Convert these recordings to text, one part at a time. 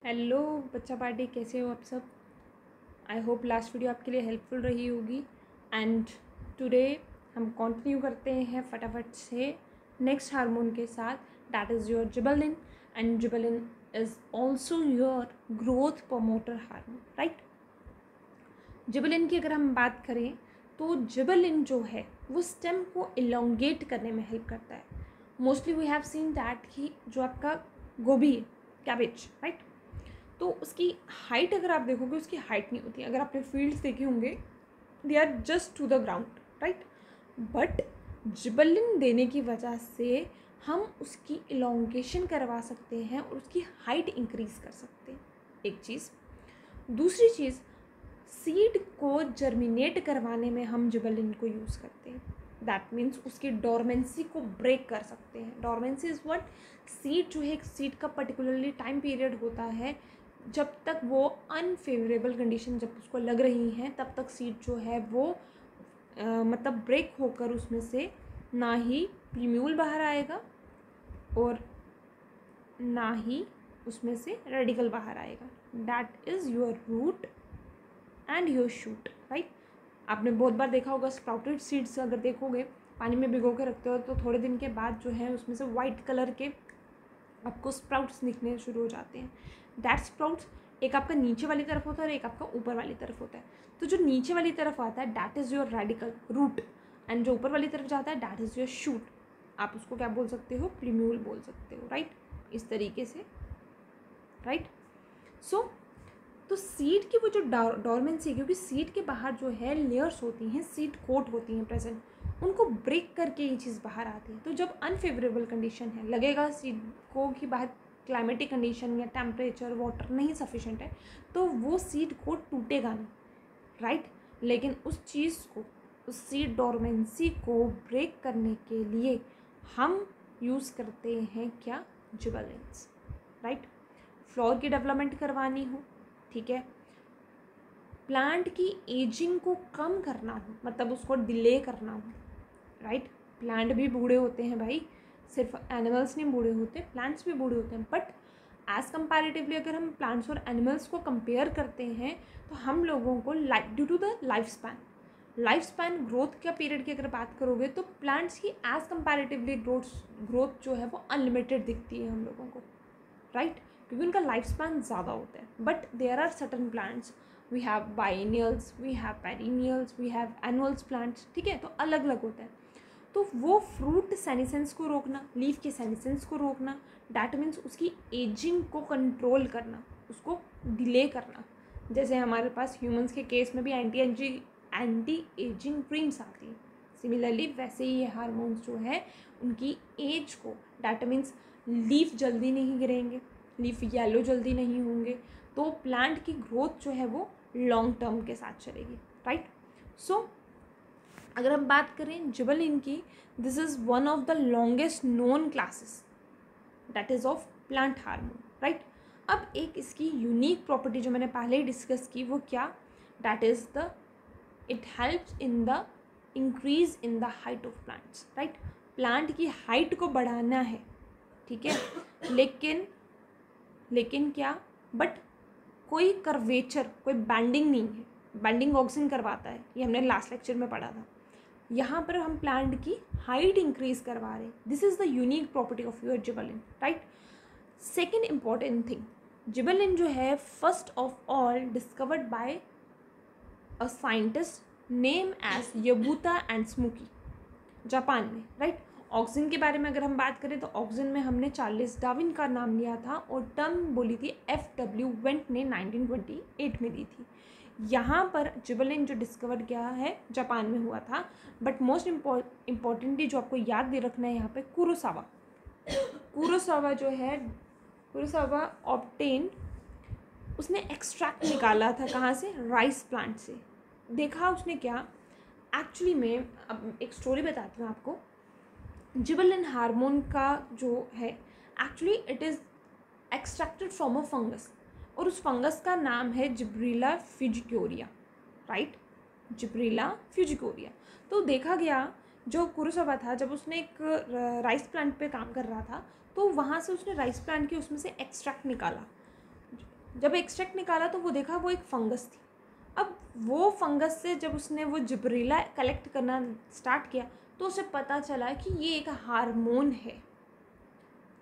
Hello बच्चा party, कैसे हो आप सब। आई होप लास्ट वीडियो आपके लिए हेल्पफुल रही होगी। एंड टुडे हम कंटिन्यू करते हैं फटाफट से नेक्स्ट हार्मोन के साथ, that is your gibberellin. And gibberellin is also your growth promoter hormone, right. Gibberellin की अगर हम बात करें तो जिबेलिन जो है वो स्टेम को इलोंगेट करने में हेल्प करता है। Mostly we have seen that कि जो आपका गोभी है, कैबेज, राइट, तो उसकी हाइट अगर आप देखोगे उसकी हाइट नहीं होती। अगर आपने फील्ड्स देखे होंगे, they are just to the ground, right. But gibberellin देने की वजह से हम उसकी इलोंगेशन करवा सकते हैं और उसकी हाइट इंक्रीज कर सकते हैं, एक चीज़। दूसरी चीज़, सीड को जर्मिनेट करवाने में हम जिबेलिन को यूज़ करते हैं। दैट मीन्स उसकी डोरमेंसी को ब्रेक कर सकते हैं। डोरमेंसी इज़ व्हाट, सीड जो है, एक सीड का पर्टिकुलरली टाइम पीरियड होता है जब तक वो अनफेवरेबल कंडीशन जब उसको लग रही हैं तब तक सीड जो है वो मतलब ब्रेक होकर उसमें से ना ही प्रीम्यूल बाहर आएगा और ना ही उसमें से रेडिकल बाहर आएगा। That is your root and your shoot, right. आपने बहुत बार देखा होगा स्प्राउटेड सीड्स, अगर देखोगे पानी में भिगो के रखते हो तो थोड़े दिन के बाद जो है उसमें से वाइट कलर के आपको स्प्राउट्स दिखने शुरू हो जाते हैं। दैट स्प्राउट्स एक आपका नीचे वाली तरफ होता है और एक आपका ऊपर वाली तरफ होता है। तो जो नीचे वाली तरफ आता है that is your radicle root, and जो ऊपर वाली तरफ जाता है दैट इज़ योर शूट। आप उसको क्या बोल सकते हो, प्रीम्यूल बोल सकते हो, राइट, इस तरीके से, राइट। सो तो सीड की वो जो डोरमेंसी, क्योंकि सीड के बाहर जो है लेयर्स होती हैं, सीड कोट होती हैं प्रेजेंट, उनको ब्रेक करके ये चीज़ बाहर आती है। तो जब अनफेवरेबल कंडीशन है, लगेगा सीड को कि बाहर क्लाइमेटिक कंडीशन या टेम्परेचर वाटर नहीं सफिशेंट है, तो वो सीड को टूटेगा नहीं, राइट। लेकिन उस चीज़ को, उस सीड डोरमेंसी को ब्रेक करने के लिए हम यूज़ करते हैं क्या, जिबेलिन्स, राइट। फ्लोर की डेवलपमेंट करवानी हो, ठीक है, प्लांट की एजिंग को कम करना हो, मतलब उसको डिले करना हो, राइट। प्लांट भी बूढ़े होते हैं भाई, सिर्फ एनिमल्स नहीं बूढ़े होते, प्लांट्स भी बूढ़े होते हैं। बट एज कंपैरेटिवली अगर हम प्लांट्स और एनिमल्स को कंपेयर करते हैं तो हम लोगों को due to the life span growth का पीरियड की अगर बात करोगे तो प्लांट्स की एज कंपैरेटिवली ग्रोथ जो है वो अनलिमिटेड दिखती है हम लोगों को, राइट, क्योंकि उनका लाइफ स्पैन ज़्यादा होता है। But there are certain plants, we have biennials, we have perennials, we have annuals plants, ठीक है, तो अलग अलग होता है। तो वो फ्रूट सेनेसेंस को रोकना, लीफ के सेनेसेंस को रोकना, डैट मीन्स उसकी एजिंग को कंट्रोल करना, उसको डिले करना। जैसे हमारे पास ह्यूमंस के केस में भी एंटी एजिंग क्रीम्स आती हैं, सिमिलरली वैसे ही ये हार्मोन्स जो है उनकी एज को, डैट मीन्स लीफ जल्दी नहीं गिरेंगे, लीफ येलो जल्दी नहीं होंगे, तो प्लांट की ग्रोथ जो है वो लॉन्ग टर्म के साथ चलेगी, राइट। सो अगर हम बात करें जिबेलिन की, this is one of the longest known classes that is of plant hormone, right. अब एक इसकी यूनिक प्रॉपर्टी जो मैंने पहले ही डिस्कस की, वो क्या, that is the it helps in the increase in the height of plants, right. Plant की हाइट को बढ़ाना है, ठीक है, लेकिन क्या, बट कोई कर्वेचर, कोई बैंडिंग नहीं है। बैंडिंग ऑक्सिन करवाता है, ये हमने लास्ट लेक्चर में पढ़ा था। यहाँ पर हम प्लांट की हाइट इंक्रीज करवा रहे हैं। This is the unique property of your gibberellin, right. Second important thing, gibberellin जो है first of all discovered by a scientist name as Yabuta and Sumiki, Japan में, राइट। ऑक्सीजन के बारे में अगर हम बात करें तो ऑक्सीजन में हमने चार्ल्स डार्विन का नाम लिया था और टर्म बोली थी F.W. वेंट ने 1928 में दी थी। यहाँ पर जिबेलिन जो डिस्कवर किया है जापान में हुआ था। बट मोस्ट इम्पॉर्टेंटली जो आपको याद दे रखना है यहाँ पे, कुरोसावा जो है, कुरोसावा ऑब्टेन, उसने एक्सट्रैक्ट निकाला था कहाँ से, राइस प्लांट से। देखा उसने क्या, एक्चुअली में अब एक स्टोरी बताती हूँ आपको। जिबेलिन हार्मोन का जो है actually it is extracted from a fungus, और उस फंगस का नाम है जिब्रेला फ्यूजिकोरिया, राइट, जिब्रेला फ्यूजिकोरिया। तो देखा गया जो कुरोसावा था, जब उसने एक राइस प्लांट पे काम कर रहा था तो वहाँ से उसने राइस प्लांट के उसमें से एक्सट्रैक्ट निकाला, जब एक्सट्रैक्ट निकाला तो वो देखा वो एक फंगस थी। अब वो फंगस से जब उसने वो जिब्रेला कलेक्ट करना स्टार्ट किया तो उसे पता चला कि ये एक हार्मोन है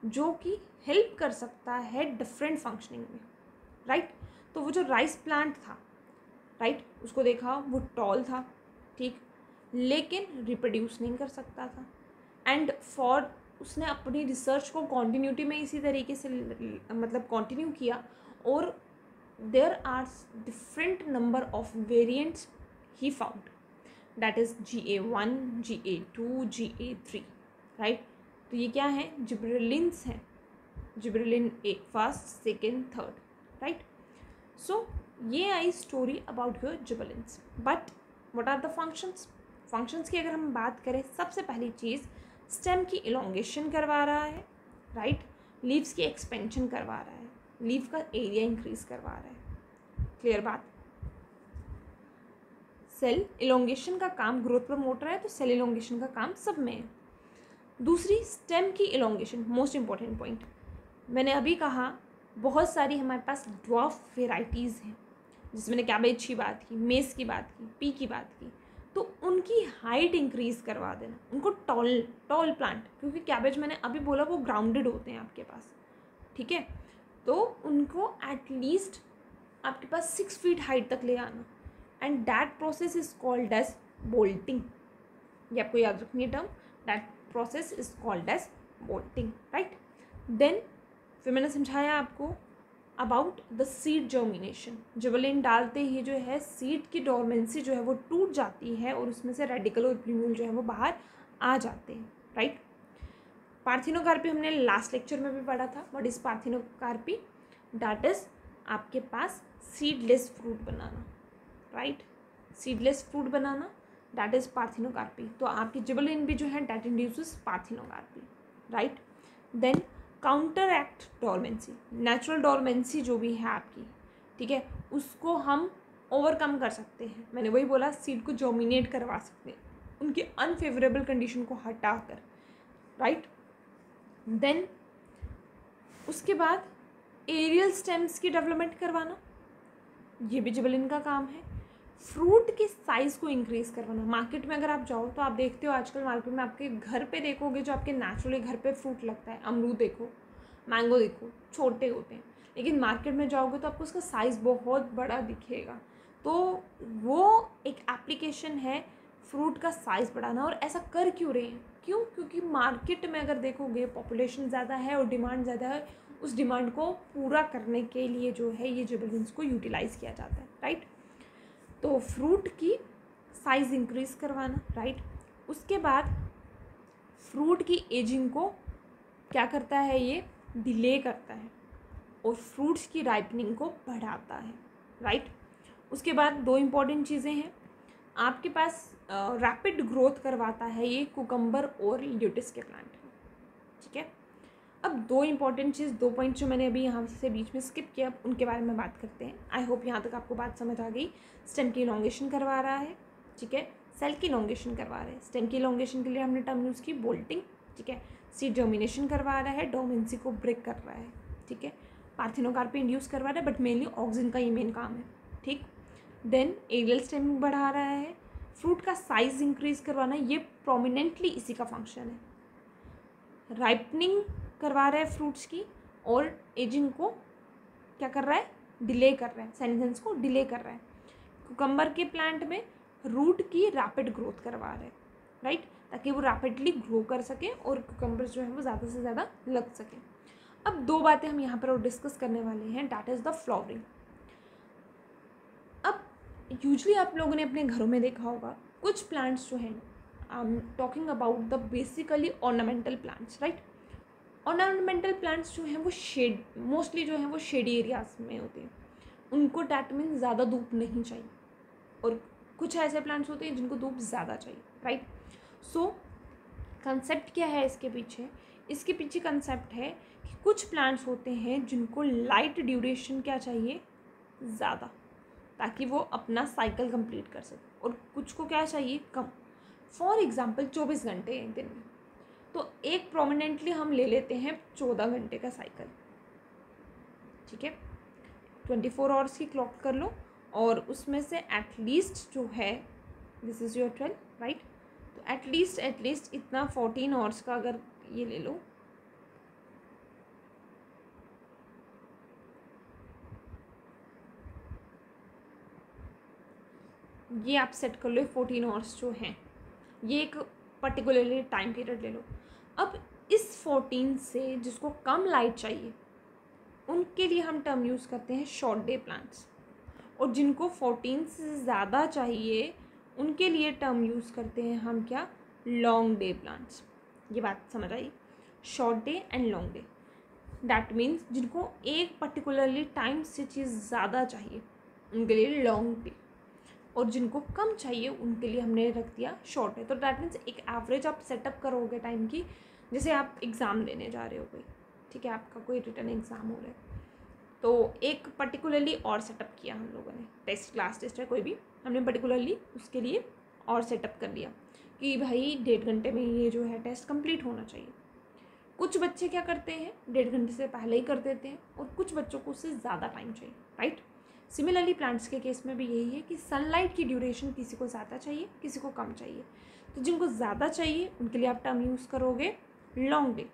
जो कि हेल्प कर सकता है डिफरेंट फंक्शनिंग में, राइट। तो वो जो राइस प्लांट था, राइट, उसको देखा वो टॉल था, ठीक, लेकिन रिप्रोड्यूस नहीं कर सकता था। एंड फॉर उसने अपनी रिसर्च को कॉन्टिन्यूटी में इसी तरीके से मतलब कंटिन्यू किया, और there are different number of variants ही found, that is GA1, GA2, GA3, right. तो ये क्या है, जिब्रेलिन्स हैं, जिब्रेलिन एक first, second, third, right. So ये आई story about your gibberellins. But what are the functions? Functions की अगर हम बात करें, सबसे पहली चीज़ स्टेम की इलोंगेशन करवा रहा है, राइट। लीव्स की एक्सपेंशन करवा रहा है, लीव का एरिया इंक्रीज करवा रहा है, क्लियर बात। सेल इलोंगेशन का काम ग्रोथ प्रमोटर है, तो सेल इलोंगेशन का काम सब में है। दूसरी स्टेम की इलोंगेशन, मोस्ट इंपॉर्टेंट पॉइंट, मैंने अभी कहा बहुत सारी हमारे पास ड्वार्फ वेराइटीज़ हैं, जिसमें मैंने कैबेज की बात की, मेस की बात की, पी की बात की, तो उनकी हाइट इंक्रीज करवा देना, उनको टॉल प्लांट, क्योंकि कैबेज मैंने अभी बोला वो ग्राउंडेड होते हैं आपके पास, ठीक है, तो उनको एटलीस्ट आपके पास 6 फीट हाइट तक ले आना, and that process is called as bolting. ये आपको याद रखनी है term, that process is called as bolting, right. Then फिर मैंने समझाया आपको about the seed germination. Gibberellin डालते ही जो है सीड की डोरमेंसी जो है वो टूट जाती है और उसमें से रेडिकल और प्लूम्यूल जो है वो बाहर आ जाते हैं, राइट। पार्थिनोकार्पी हमने लास्ट लेक्चर में भी पढ़ा था। What is parthenocarpy? That is आपके पास सीडलेस फ्रूट बनाना, राइट, सीडलेस फ्रूट बनाना, दैट इज पार्थिनोकार्पी। तो आपकी जिबरेलिन भी जो है that induces parthenocarpy, right. Then counteract dormancy, natural dormancy जो भी है आपकी, ठीक है, उसको हम ओवरकम कर सकते हैं। मैंने वही बोला, सीड को जर्मिनेट करवा सकते हैं उनकी अनफेवरेबल कंडीशन को हटाकर, राइट। देन उसके बाद एरियल स्टेम्स की डेवलपमेंट करवाना, ये भी जिबरेलिन का काम है। फ्रूट के साइज़ को इंक्रीज़ करवाना। मार्केट में अगर आप जाओ तो आप देखते हो आजकल मार्केट में आपके घर पे देखोगे जो आपके नेचुरली घर पे फ्रूट लगता है, अमरूद देखो, मैंगो देखो, छोटे होते हैं, लेकिन मार्केट में जाओगे तो आपको उसका साइज़ बहुत बड़ा दिखेगा। तो वो एक एप्लीकेशन है फ्रूट का साइज़ बढ़ाना। और ऐसा कर क्यों रहे हैं? क्यों? क्योंकि मार्केट में अगर देखोगे पॉपुलेशन ज़्यादा है और डिमांड ज़्यादा है, उस डिमांड को पूरा करने के लिए जो है ये जिबरेलिन्स को यूटिलाइज़ किया जाता है, राइट। तो फ्रूट की साइज़ इंक्रीज़ करवाना, राइट। उसके बाद फ्रूट की एजिंग को क्या करता है, ये डिले करता है और फ्रूट्स की राइपनिंग को बढ़ाता है, राइट। उसके बाद दो इम्पॉर्टेंट चीज़ें हैं आपके पास, रैपिड ग्रोथ करवाता है ये कुकम्बर और ल्यूटिस के प्लांट, ठीक है। अब दो इम्पॉर्टेंट चीज़, दो पॉइंट जो मैंने अभी यहाँ से बीच में स्किप किया, उनके बारे में बात करते हैं। आई होप यहाँ तक आपको बात समझ आ गई। स्टेम की इलोंगेशन करवा रहा है, ठीक है, सेल की इलोंगेशन करवा रहा है। स्टेम की इलोंगेशन के लिए हमने टर्म यूज़ की बोल्टिंग, ठीक है। सीड जर्मिनेशन करवा रहा है, डोमेंसी को ब्रेक कर रहा है, ठीक है। पार्थिनोकार्पी इंड्यूस करवा रहा है, बट मेनली ऑक्सिन का ये मेन काम है, ठीक। देन एरियल स्टेमिंग बढ़ा रहा है, फ्रूट का साइज इंक्रीज करवाना, ये प्रोमिनेंटली इसी का फंक्शन है। राइपनिंग करवा रहा है फ्रूट्स की, और एजिंग को क्या कर रहा है, डिले कर रहा है, सेनेसेंस को डिले कर रहा है। कुकम्बर के प्लांट में रूट की रैपिड ग्रोथ करवा रहा है, राइट, ताकि वो रैपिडली ग्रो कर सके और कुकम्बर जो है वो ज़्यादा से ज़्यादा लग सके। अब दो बातें हम यहाँ पर और डिस्कस करने वाले हैं, दैट इज़ द फ्लावरिंग। अब यूजली आप लोगों ने अपने घरों में देखा होगा कुछ प्लांट्स जो हैं, I am talking about the basically ornamental plants, right. Ornamental plants जो हैं वो शेड, मोस्टली जो हैं वो शेडी एरियाज में होते हैं, उनको डैट मीन ज़्यादा धूप नहीं चाहिए, और कुछ ऐसे प्लांट्स होते हैं जिनको धूप ज़्यादा चाहिए, राइट। सो कंसेप्ट क्या है इसके पीछे? इसके पीछे कंसेप्ट है कि कुछ प्लांट्स होते हैं जिनको लाइट ड्यूरेशन क्या चाहिए, ज़्यादा, ताकि वो अपना साइकिल कंप्लीट कर सके, और कुछ को क्या चाहिए, कम। फॉर एग्जांपल 24 घंटे एक दिन में, तो एक प्रोमिनेंटली हम ले लेते हैं 14 घंटे का साइकिल, ठीक है। 24 आवर्स की क्लॉक कर लो और उसमें से एटलीस्ट जो है दिस इज़ योर 12, राइट। तो एटलीस्ट इतना 14 आवर्स का अगर ये ले लो, ये आप सेट कर लो 14 आवर्स जो हैं, ये एक पर्टिकुलरली टाइम पीरियड ले लो। अब इस 14 से जिसको कम लाइट चाहिए उनके लिए हम टर्म यूज़ करते हैं शॉर्ट डे प्लांट्स, और जिनको 14 से ज़्यादा चाहिए उनके लिए टर्म यूज़ करते हैं हम क्या, लॉन्ग डे प्लांट्स। ये बात समझ आई, short day and long day, that means जिनको एक पर्टिकुलरली टाइम से चीज़ ज़्यादा चाहिए उनके लिए लॉन्ग डे, और जिनको कम चाहिए उनके लिए हमने रख दिया शॉर्ट डे। तो दैट मीन्स एक एवरेज आप सेटअप करोगे टाइम की, जैसे आप एग्ज़ाम देने जा रहे हो कोई, ठीक है, आपका कोई रिटर्न एग्ज़ाम हो रहा है, तो एक पर्टिकुलरली और सेटअप किया हम लोगों ने, टेस्ट क्लास टेस्ट है कोई भी, हमने पर्टिकुलरली उसके लिए और सेटअप कर लिया कि भाई 1.5 घंटे में ये जो है टेस्ट कंप्लीट होना चाहिए। कुछ बच्चे क्या करते हैं 1.5 घंटे से पहले ही कर देते हैं, और कुछ बच्चों को उससे ज़्यादा टाइम चाहिए, राइट। सिमिलरली प्लांट्स के केस में भी यही है कि सनलाइट की ड्यूरेशन किसी को ज़्यादा चाहिए, किसी को कम चाहिए। तो जिनको ज़्यादा चाहिए उनके लिए आप टर्म यूज़ करोगे लॉन्ग डे,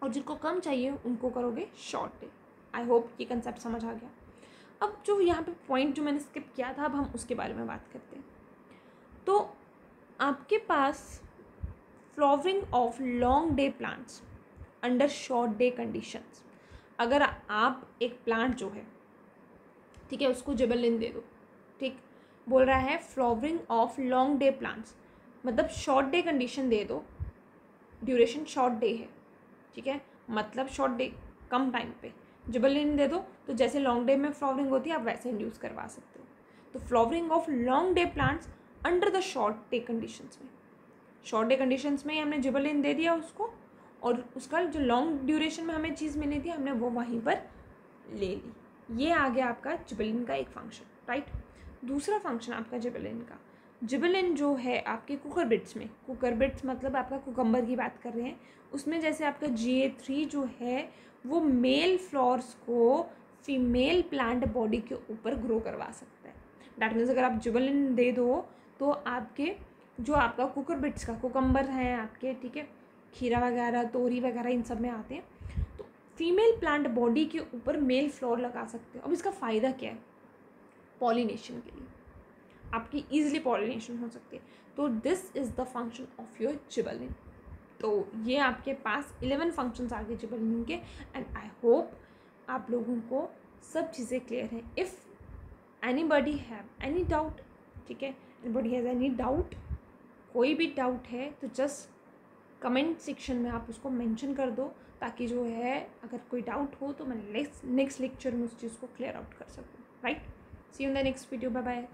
और जिनको कम चाहिए उनको करोगे शॉर्ट डे। आई होप ये कंसेप्ट समझ आ गया। अब जो यहाँ पे पॉइंट जो मैंने स्किप किया था, अब हम उसके बारे में बात करते हैं। तो आपके पास flowering of long day plants under short day conditions, अगर आप एक प्लांट जो है, ठीक है, उसको जिबरेलिन दे दो, ठीक, बोल रहा है flowering of long day plants, मतलब शॉर्ट डे कंडीशन दे दो, ड्यूरेशन शॉर्ट डे है, ठीक है, मतलब शॉर्ट डे कम टाइम पे जिबरेलिन दे दो, तो जैसे लॉन्ग डे में फ्लावरिंग होती है आप वैसे इंड्यूस करवा सकते हो। तो flowering of long day plants under the short day conditions में, शॉर्ट डे कंडीशंस में हमने जिबरेलिन दे दिया उसको, और उसका जो लॉन्ग ड्यूरेशन में हमें चीज़ मिली थी हमने वो वहीं पर ले ली। ये आ गया आपका जिबरेलिन का एक फंक्शन, राइट। दूसरा फंक्शन आपका जिबरेलिन का, जिबरेलिन जो है आपके कुकुरबिट्स में, कुकुरबिट्स मतलब आपका कुकम्बर की बात कर रहे हैं, उसमें जैसे आपका GA3 जो है वो मेल फ्लावर्स को फीमेल प्लांट बॉडी के ऊपर ग्रो करवा सकता है। डैट मीन्स अगर आप जिबरेलिन दे दो तो आपके जो आपका कुकुरबिट्स का, कुकम्बर हैं आपके, ठीक है, खीरा वगैरह तोरी वगैरह इन सब में आते हैं, तो फीमेल प्लांट बॉडी के ऊपर मेल फ्लावर लगा सकते हो। अब इसका फ़ायदा क्या है, पॉलिनेशन के लिए, आपकी ईजिली पॉलिनेशन हो सकती है। तो this is the function of your gibberellin. तो ये आपके पास 11 फंक्शंस आ गए जिबरेलिन के, एंड आई होप आप लोगों को सब चीज़ें क्लियर हैं। If anybody have any doubt, ठीक है, एनीबडी हैज़ एनी डाउट, कोई भी डाउट है तो जस्ट कमेंट सेक्शन में आप उसको मेंशन कर दो, ताकि जो है अगर कोई डाउट हो तो मैं नेक्स्ट लेक्चर में उस चीज़ को क्लियर आउट कर सकूँ, right. See you in the next video, bye bye.